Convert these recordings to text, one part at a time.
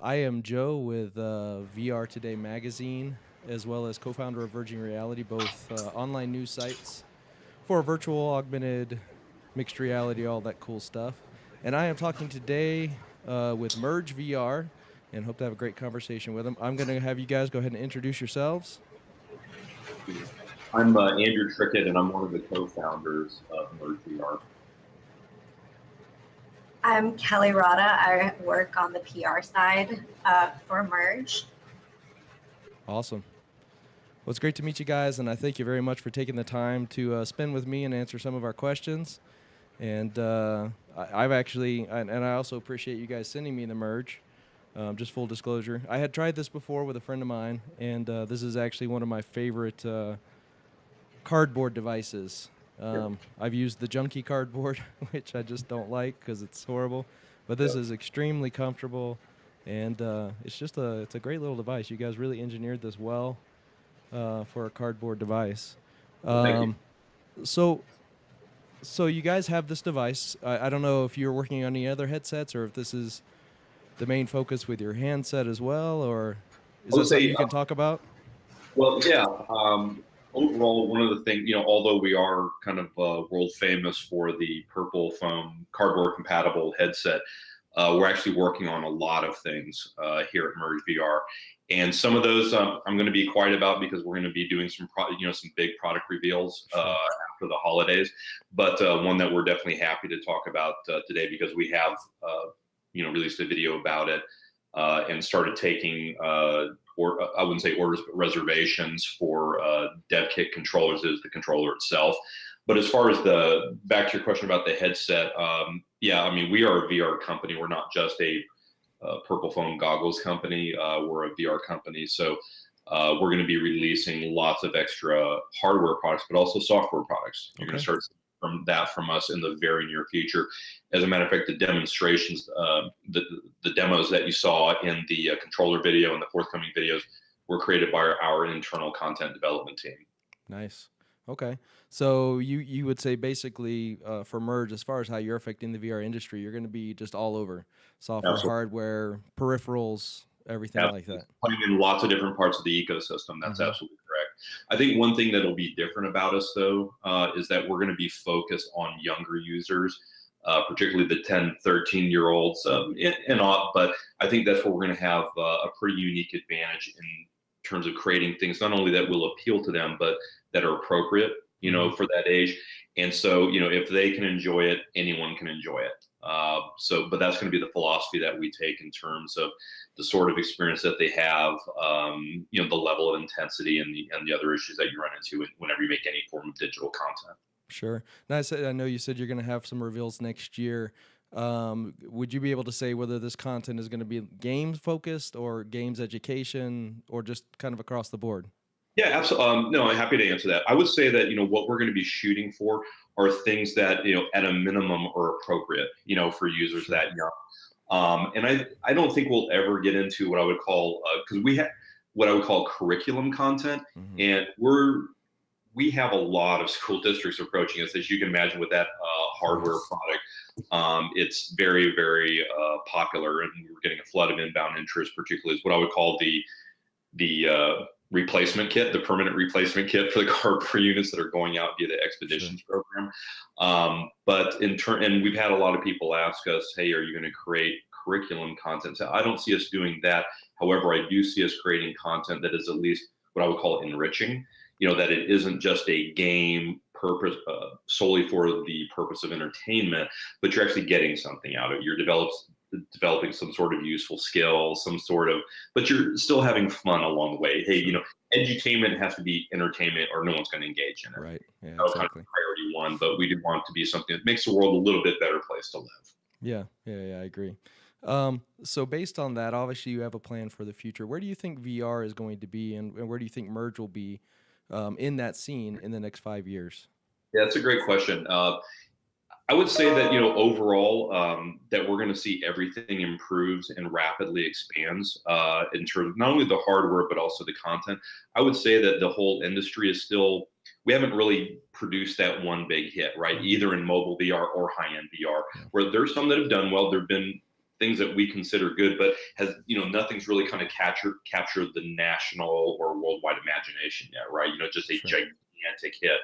I am Joe with VR Today magazine, as well as co-founder of Verging Reality, both online news sites for virtual, augmented, mixed reality, all that cool stuff. And I am talking today with Merge VR, and hope to have a great conversation with them. I'm going to have you guys go ahead and introduce yourselves. I'm Andrew Trickett, and I'm one of the co-founders of Merge VR. I'm Kelly Rada. I work on the PR side for Merge. Awesome. Well, it's great to meet you guys, and I thank you very much for taking the time to spend with me and answer some of our questions. And I've actually, and I also appreciate you guys sending me the Merge. Just full disclosure, I had tried this before with a friend of mine, and this is actually one of my favorite cardboard devices. I've used the junky cardboard, which I just don't like because it's horrible. But this is extremely comfortable, and it's a great little device. You guys really engineered this well for a cardboard device. Thank you. So you guys have this device. I don't know if you're working on any other headsets or if this is the main focus with your handset as well, or is that something you can talk about? Well, yeah. Overall, one of the things, although we are kind of world famous for the purple foam cardboard compatible headset, we're actually working on a lot of things here at Merge VR. And some of those I'm going to be quiet about because we're going to be doing some big product reveals after the holidays. But one that we're definitely happy to talk about today, because we have released a video about it and started taking or I wouldn't say orders, but reservations for dev kit controllers, is the controller itself. But as far as back to your question about the headset, yeah, I mean, we are a VR company. We're not just a purple foam goggles company. We're a VR company. So we're going to be releasing lots of extra hardware products, but also software products. You're going to start from us in the very near future. As a matter of fact, the demonstrations, the demos that you saw in the controller video and the forthcoming videos were created by our internal content development team. Nice. Okay. So you would say basically for Merge, as far as how you're affecting the VR industry, you're going to be just all over software, Absolutely. Hardware, peripherals, everything like that. Playing in lots of different parts of the ecosystem. That's absolutely correct. I think one thing that'll be different about us, though, is that we're going to be focused on younger users, particularly the 10, 13-year-olds but I think that's where we're going to have a pretty unique advantage in terms of creating things, not only that will appeal to them, but that are appropriate, for that age. And so, if they can enjoy it, anyone can enjoy it. But that's going to be the philosophy that we take in terms of the sort of experience that they have, the level of intensity and the other issues that you run into whenever you make any form of digital content. Sure. Now, I know you said you're going to have some reveals next year. Would you be able to say whether this content is going to be games focused or games education or just kind of across the board? Yeah, absolutely. No, I'm happy to answer that. I would say that, what we're going to be shooting for are things that, at a minimum are appropriate, for users that young. And I don't think we'll ever get into what I would call, because we have what I would call curriculum content. And we have a lot of school districts approaching us, as you can imagine, with that hardware product. It's very, very popular, and we're getting a flood of inbound interest, particularly is what I would call the replacement kit, the permanent replacement kit for the cardboard units that are going out via the expeditions program. And we've had a lot of people ask us, hey, are you going to create curriculum content? So I don't see us doing that. However, I do see us creating content that is at least what I would call enriching, that it isn't just a game purpose solely for the purpose of entertainment, but you're actually getting something out of it. You're developing some sort of useful skill, but you're still having fun along the way. Hey, edutainment has to be entertainment or no one's going to engage in it. Right. Yeah, That's kind of priority one, but we do want it to be something that makes the world a little bit better place to live. Yeah, I agree. So based on that, obviously you have a plan for the future. Where do you think VR is going to be, and where do you think Merge will be in that scene in the next 5 years? Yeah, that's a great question. I would say that, overall, that we're going to see everything improves and rapidly expands in terms of not only the hardware, but also the content. I would say that the whole industry is still, we haven't really produced that one big hit, right? Either in mobile VR or high-end VR, where there's some that have done well. There've been things that we consider good, but has, nothing's really kind of captured the national or worldwide imagination yet, right? Just a Sure. gigantic hit.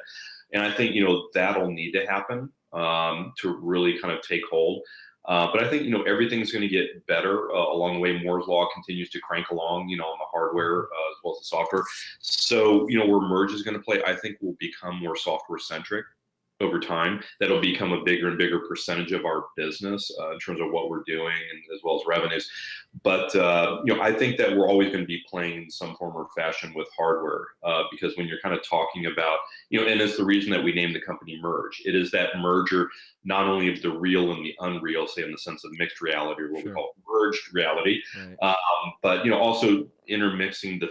And I think, that'll need to happen to really kind of take hold. But I think, everything's going to get better along the way. Moore's Law continues to crank along, on the hardware as well as the software. So, where Merge is going to play, I think will become more software centric over time. That'll become a bigger and bigger percentage of our business in terms of what we're doing and as well as revenues. But, I think that we're always going to be playing some form or fashion with hardware because when you're kind of talking about, and it's the reason that we named the company Merge. It is that merger not only of the real and the unreal, say in the sense of mixed reality or what we call merged reality, Right. but, also intermixing the,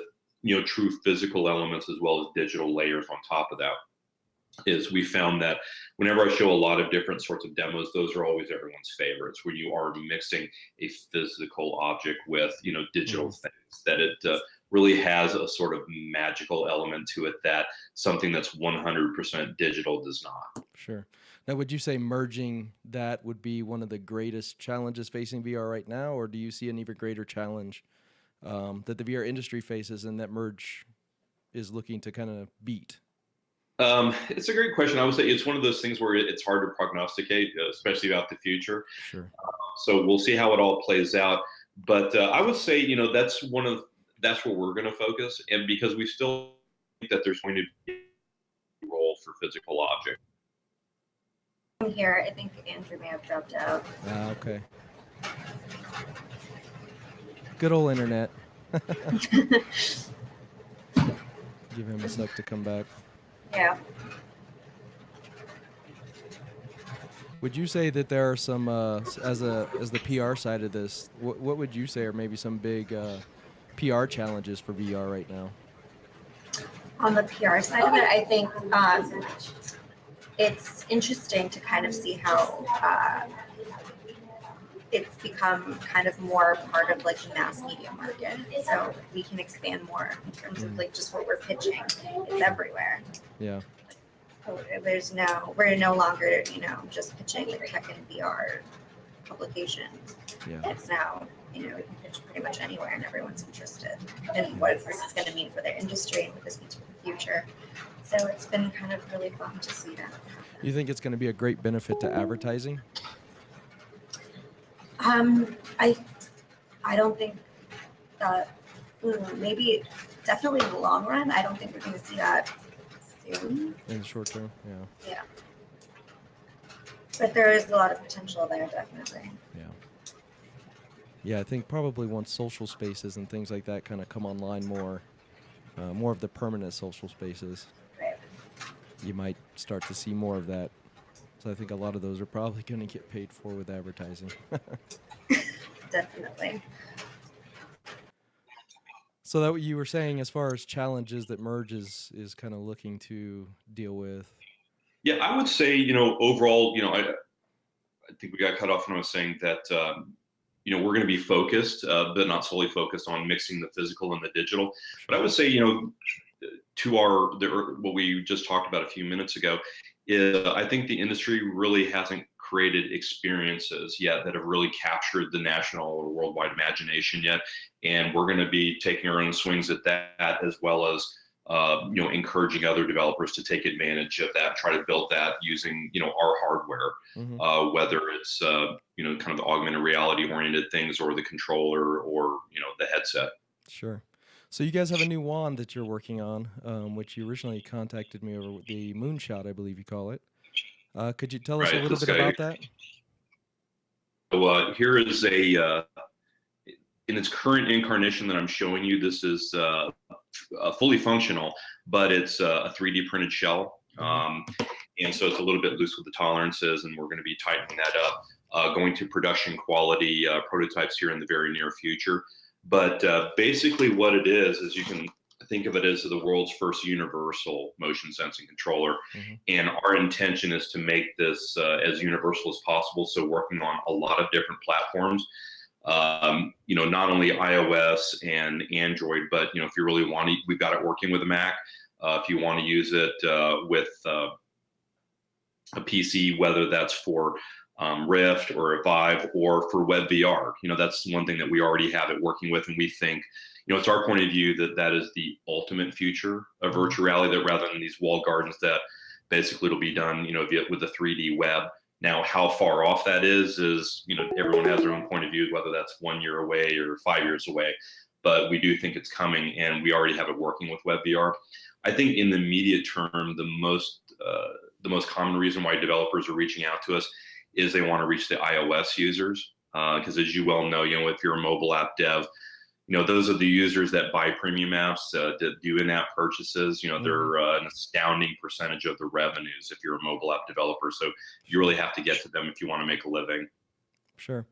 true physical elements as well as digital layers on top of that. Is we found that whenever I show a lot of different sorts of demos, those are always everyone's favorites, when you are mixing a physical object with, digital things, that it really has a sort of magical element to it that something that's 100% digital does not. Sure. Now, would you say merging that would be one of the greatest challenges facing VR right now, or do you see an even greater challenge that the VR industry faces and that Merge is looking to kind of beat? It's a great question. I would say it's one of those things where it's hard to prognosticate, especially about the future. Sure. So we'll see how it all plays out. But I would say, that's where we're going to focus, and because we still think that there's going to be a role for physical objects. Here, I think Andrew may have dropped out. Okay. Good old internet. Give him a sec to come back. Yeah. Would you say that there are some, as the PR side of this, what would you say are maybe some big PR challenges for VR right now? On the PR side of it, I think it's interesting to kind of see how it's become kind of more part of like the mass media market. So we can expand more in terms of like just what we're pitching. It's everywhere. Yeah. We're no longer, just pitching like tech and VR publications. Yeah. It's now, we can pitch pretty much anywhere and everyone's interested in what this is going to mean for their industry and what this means for the future. So it's been kind of really fun to see that happen. You think it's going to be a great benefit to advertising? I don't think that, maybe definitely in the long run, I don't think we're going to see that soon. In the short term, Yeah. But there is a lot of potential there, definitely. Yeah, I think probably once social spaces and things like that kind of come online more of the permanent social spaces, Right. you might start to see more of that. So I think a lot of those are probably going to get paid for with advertising. Definitely. So that what you were saying as far as challenges that Merge is kind of looking to deal with. Yeah, I would say, overall, I think we got cut off when I was saying that, we're going to be focused, but not solely focused on mixing the physical and the digital. But I would say, to what we just talked about a few minutes ago, is I think the industry really hasn't created experiences yet that have really captured the national or worldwide imagination yet. And we're going to be taking our own swings at that, as well as, encouraging other developers to take advantage of that, try to build that using, our hardware, whether it's, kind of the augmented reality oriented things or the controller or, the headset. Sure. So you guys have a new wand that you're working on, which you originally contacted me over with the Moonshot, I believe you call it. Could you tell us a little bit about that? So here is in its current incarnation that I'm showing you, this is fully functional, but it's a 3D printed shell. And so it's a little bit loose with the tolerances, and we're going to be tightening that up, going to production quality prototypes here in the very near future. But basically what it is you can think of it as the world's first universal motion sensing controller. And our intention is to make this as universal as possible. So working on a lot of different platforms, not only iOS and Android, but, if you really want to, we've got it working with a Mac. If you want to use it with a PC, whether that's for Rift or a Vive, or for WebVR. That's one thing that we already have it working with, and we think, it's our point of view that that is the ultimate future of virtual reality, that rather than these walled gardens, that basically it'll be done, with a 3D web. Now, how far off that is, everyone has their own point of view, whether that's 1 year away or 5 years away. But we do think it's coming, and we already have it working with WebVR. I think in the immediate term, the most common reason why developers are reaching out to us is they want to reach the iOS users. Because as you well know, if you're a mobile app dev, those are the users that buy premium apps, that do in-app purchases. They're an astounding percentage of the revenues if you're a mobile app developer. So you really have to get to them if you want to make a living. Sure.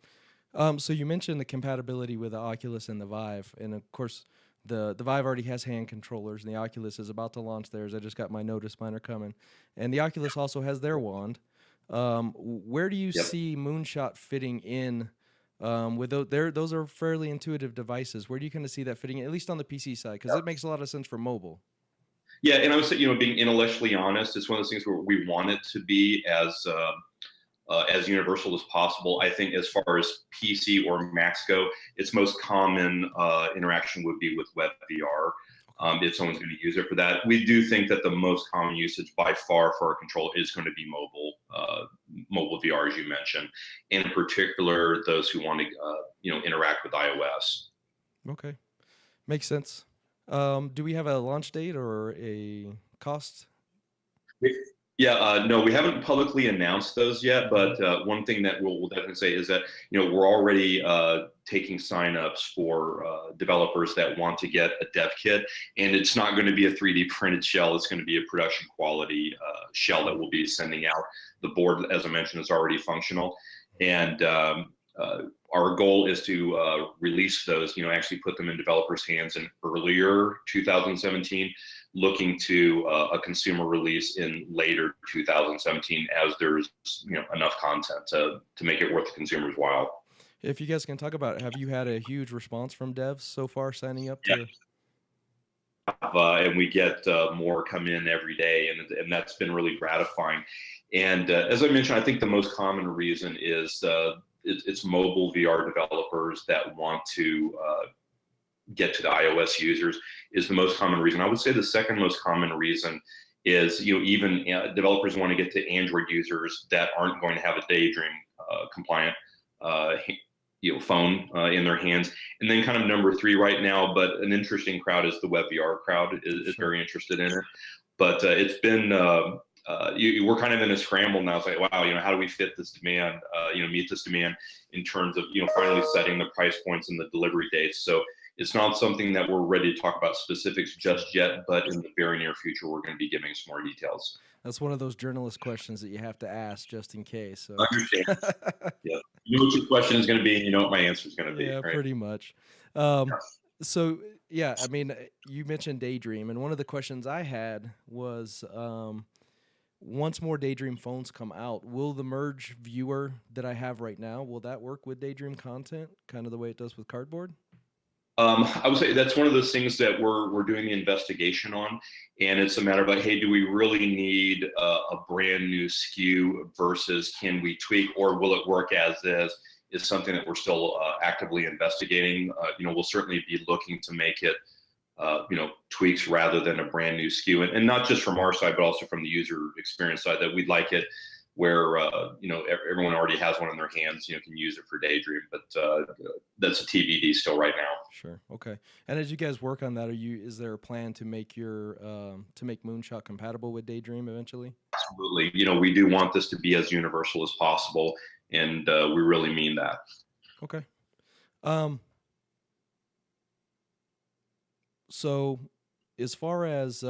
So you mentioned the compatibility with the Oculus and the Vive, and of course, the Vive already has hand controllers, and the Oculus is about to launch theirs. I just got my notice; mine are coming, and the Oculus also has their wand. Where do you see Moonshot fitting in? With those are fairly intuitive devices. Where do you kind of see that fitting in, at least on the PC side? Because it makes a lot of sense for mobile. Yeah, and I would say, being intellectually honest, it's one of those things where we want it to be as universal as possible. I think as far as PC or Macs go, its most common interaction would be with WebVR. If someone's going to use it for that, we do think that the most common usage by far for our controller is going to be mobile VR, as you mentioned, and in particular those who want to interact with iOS. Okay, makes sense. Do we have a launch date or a cost? Yeah, no, we haven't publicly announced those yet, but one thing that we'll definitely say is that we're already taking signups for developers that want to get a dev kit, and it's not going to be a 3D printed shell. It's going to be a production quality shell that we'll be sending out. The board, as I mentioned, is already functional, and our goal is to release those, actually put them in developers' hands in earlier 2017, looking to a consumer release in later 2017 as there's enough content to make it worth the consumer's while. If you guys can talk about it, have you had a huge response from devs so far signing up to? And we get more come in every day, and that's been really gratifying. And as I mentioned, I think the most common reason is it's mobile VR developers that want to get to the iOS users is the most common reason. I would say the second most common reason is even developers want to get to Android users that aren't going to have a Daydream compliant phone in their hands. And then kind of number three right now, but an interesting crowd is the WebVR crowd is very interested in it. But it's been we're kind of in a scramble now. It's like, wow, how do we fit this demand, meet this demand in terms of, finally setting the price points and the delivery dates. So it's not something that we're ready to talk about specifics just yet, but in the very near future, we're going to be giving some more details. That's one of those journalist questions that you have to ask just in case. So. I understand. Yeah. You know what your question is going to be, and you know what my answer is going to be. Yeah, right? pretty much. So, yeah, I mean, you mentioned Daydream, and one of the questions I had was, once more Daydream phones come out, will the Merge viewer that I have right now, will that work with Daydream content, kind of the way it does with Cardboard? I would say that's one of those things that we're doing the investigation on, and it's a matter of like, hey, do we really need a brand new SKU versus can we tweak, or will it work as is something that we're still actively investigating. We'll certainly be looking to make it tweaks rather than a brand new SKU, and not just from our side, but also from the user experience side, that we'd like it where everyone already has one in their hands, can use it for Daydream, but that's a TBD still right now. Sure. Okay. And as you guys work on that, is there a plan to make make Moonshot compatible with Daydream eventually? Absolutely. We do want this to be as universal as possible, and we really mean that. Okay. So as far as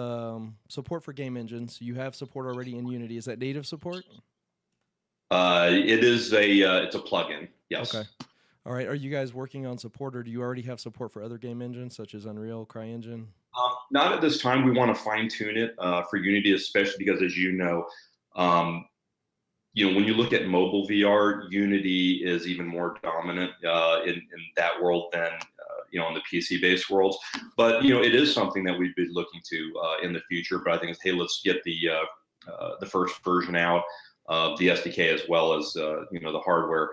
support for game engines, you have support already in Unity. Is that native support? It is it's a plugin. Yes. Okay. All right. Are you guys working on support, or do you already have support for other game engines such as Unreal, CryEngine? Not at this time. We want to fine tune it for Unity, especially because, as you know, when you look at mobile VR, Unity is even more dominant in that world than in the PC-based worlds. But it is something that we'd be looking to in the future. But I think it's, hey, let's get the first version out. the SDK as well as the hardware.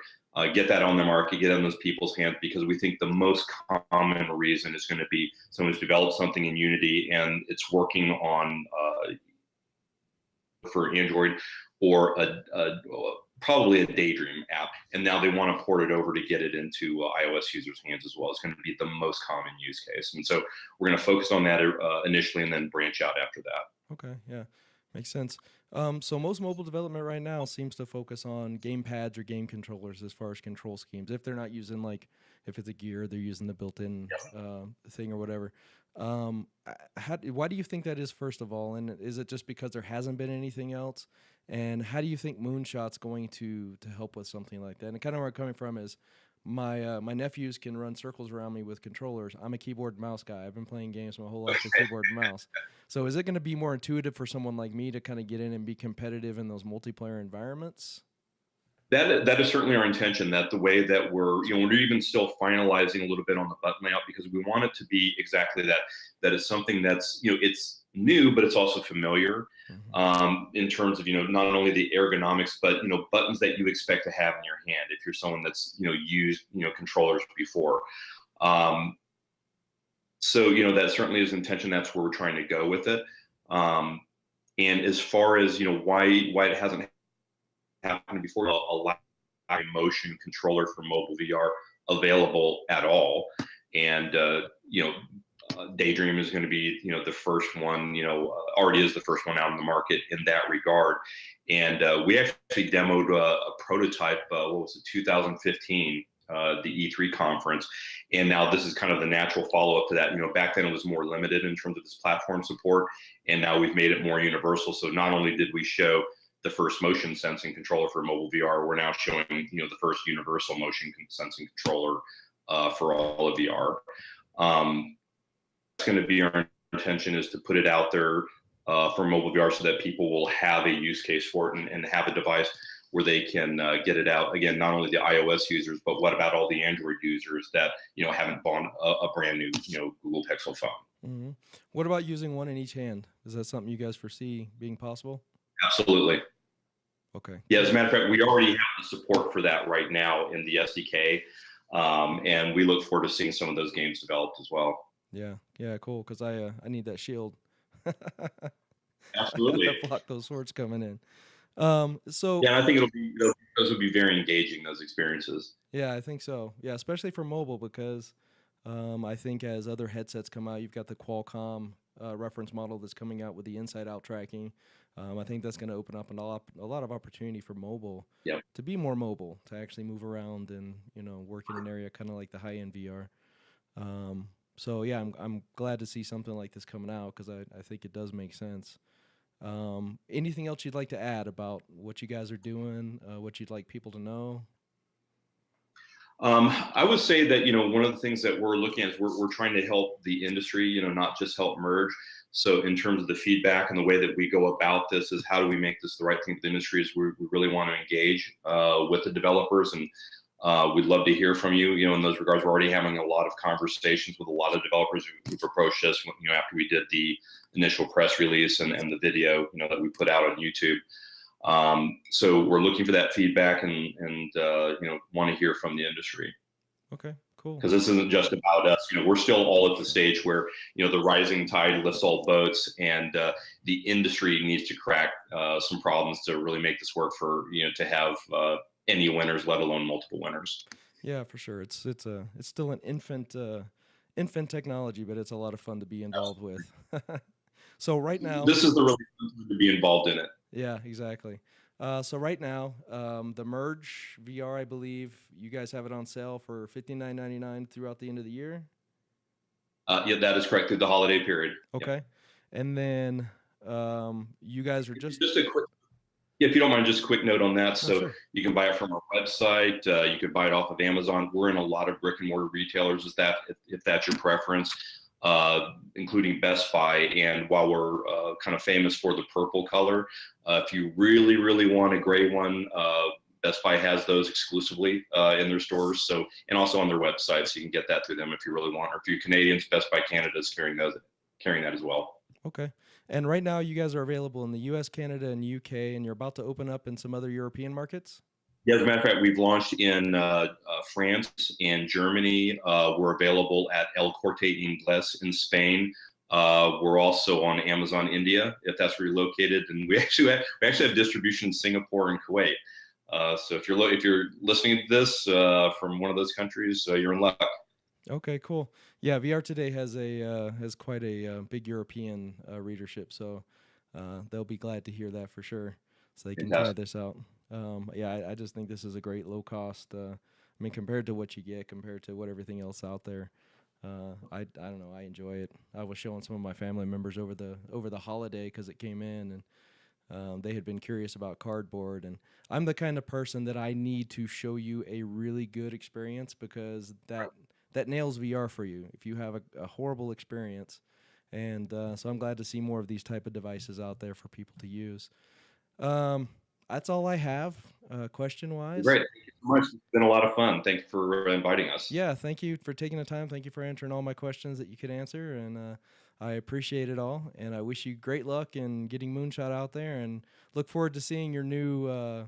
Get that on the market, get it in those people's hands, because we think the most common reason is going to be someone's developed something in Unity and it's working on for Android or probably a Daydream app, and now they want to port it over to get it into iOS users' hands as well. It's going to be the most common use case, and so we're going to focus on that initially and then branch out after that. Okay, yeah, makes sense. So most mobile development right now seems to focus on game pads or game controllers as far as control schemes. If they're not using, like, if it's a gear, they're using the built-in thing or whatever. Why do you think that is, first of all? And is it just because there hasn't been anything else? And how do you think Moonshot's going to help with something like that? And kind of where I'm coming from is my nephews can run circles around me with controllers. I'm a keyboard and mouse guy. I've been playing games my whole life with keyboard and mouse. So is it going to be more intuitive for someone like me to kind of get in and be competitive in those multiplayer environments? That is certainly our intention, that the way that we're even still finalizing a little bit on the button layout, because we want it to be exactly that. That is something that's, it's new, but it's also familiar in terms of, not only the ergonomics, but, buttons that you expect to have in your hand if you're someone that's, used, controllers before. So, that certainly is intention. That's where we're trying to go with it. And as far as, why it hasn't happened before, a live motion controller for mobile VR available at all. And, Daydream is going to be, the first one, already is the first one out in the market in that regard. And we actually demoed a prototype, 2015, the E3 conference. And now this is kind of the natural follow-up to that. Back then it was more limited in terms of its platform support, and now we've made it more universal. So not only did we show the first motion sensing controller for mobile VR, we're now showing, the first universal motion sensing controller for all of VR. It's going to be our intention is to put it out there for mobile VR so that people will have a use case for it and have a device where they can get it out. Again, not only the iOS users, but what about all the Android users that, haven't bought a brand new, Google Pixel phone? Mm-hmm. What about using one in each hand? Is that something you guys foresee being possible? Absolutely. Okay. Yeah, as a matter of fact, we already have the support for that right now in the SDK, and we look forward to seeing some of those games developed as well. Yeah, cool. Because I need that shield. Absolutely. To block those swords coming in. So yeah, I think those will be very engaging, those experiences. Yeah, I think so. Yeah, especially for mobile, because I think as other headsets come out, you've got the Qualcomm reference model that's coming out with the inside-out tracking. I think that's going to open up a lot of opportunity for mobile. Yep. To be more mobile, to actually move around and work in an area kind of like the high-end VR. So yeah, I'm glad to see something like this coming out, because I think it does make sense. Anything else you'd like to add about what you guys are doing, what you'd like people to know? I would say that, one of the things that we're looking at is we're trying to help the industry, not just help merge. So in terms of the feedback and the way that we go about this is, how do we make this the right thing for the industry, is we really want to engage with the developers, and we'd love to hear from you. In those regards, we're already having a lot of conversations with a lot of developers who've approached us, after we did the initial press release and the video, that we put out on YouTube. So we're looking for that feedback and want to hear from the industry. Okay, cool. Because this isn't just about us. We're still all at the stage where, the rising tide lifts all boats, and the industry needs to crack some problems to really make this work for, to have any winners, let alone multiple winners. Yeah, for sure. It's still an infant technology, but it's a lot of fun to be involved with. So right now, this is the really fun time to be involved in it. Yeah, exactly. So right now, the Merge VR, I believe you guys have it on sale for $59.99 throughout the end of the year. Yeah, that is correct, through the holiday period. Okay, yep. And then you guys are just a quick. If you don't mind, just a quick note on that. So sure. You can buy it from our website. You could buy it off of Amazon. We're in a lot of brick and mortar retailers, if that's your preference, including Best Buy. And while we're kind of famous for the purple color, if you really, really want a gray one, Best Buy has those exclusively in their stores. So, and also on their website, so you can get that through them if you really want. Or if you're Canadians, Best Buy Canada is carrying that as well. Okay. And right now, you guys are available in the U.S., Canada, and UK, and you're about to open up in some other European markets? Yeah, as a matter of fact, we've launched in France and Germany. We're available at El Corte Inglés in Spain. We're also on Amazon India, if that's where you're located, and we actually have distribution in Singapore and Kuwait. So if you're listening to this from one of those countries, you're in luck. Okay, cool. Yeah, VR Today has quite a big European readership, so they'll be glad to hear that for sure, so they can try Fantastic. this out. Yeah, I just think this is a great low cost. I mean, compared to what you get, compared to what everything else out there, I don't know. I enjoy it. I was showing some of my family members over the holiday because it came in, and they had been curious about cardboard, and I'm the kind of person that I need to show you a really good experience because that nails VR for you if you have a horrible experience. And so I'm glad to see more of these type of devices out there for people to use. Um, that's all I have, question wise. Great. Thank you so much. It's been a lot of fun. Thanks for inviting us. Yeah, thank you for taking the time. Thank you for answering all my questions that you could answer, and I appreciate it all. And I wish you great luck in getting Moonshot out there, and look forward to seeing your new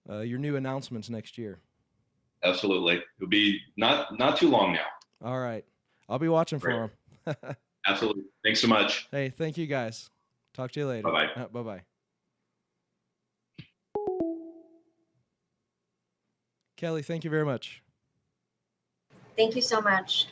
announcements next year. Absolutely. It'll be not too long now. All right, I'll be watching Great. for them. Absolutely. Thanks so much. Hey, thank you guys. Talk to you later. Bye-bye. Bye-bye. Kelly, thank you very much. Thank you so much.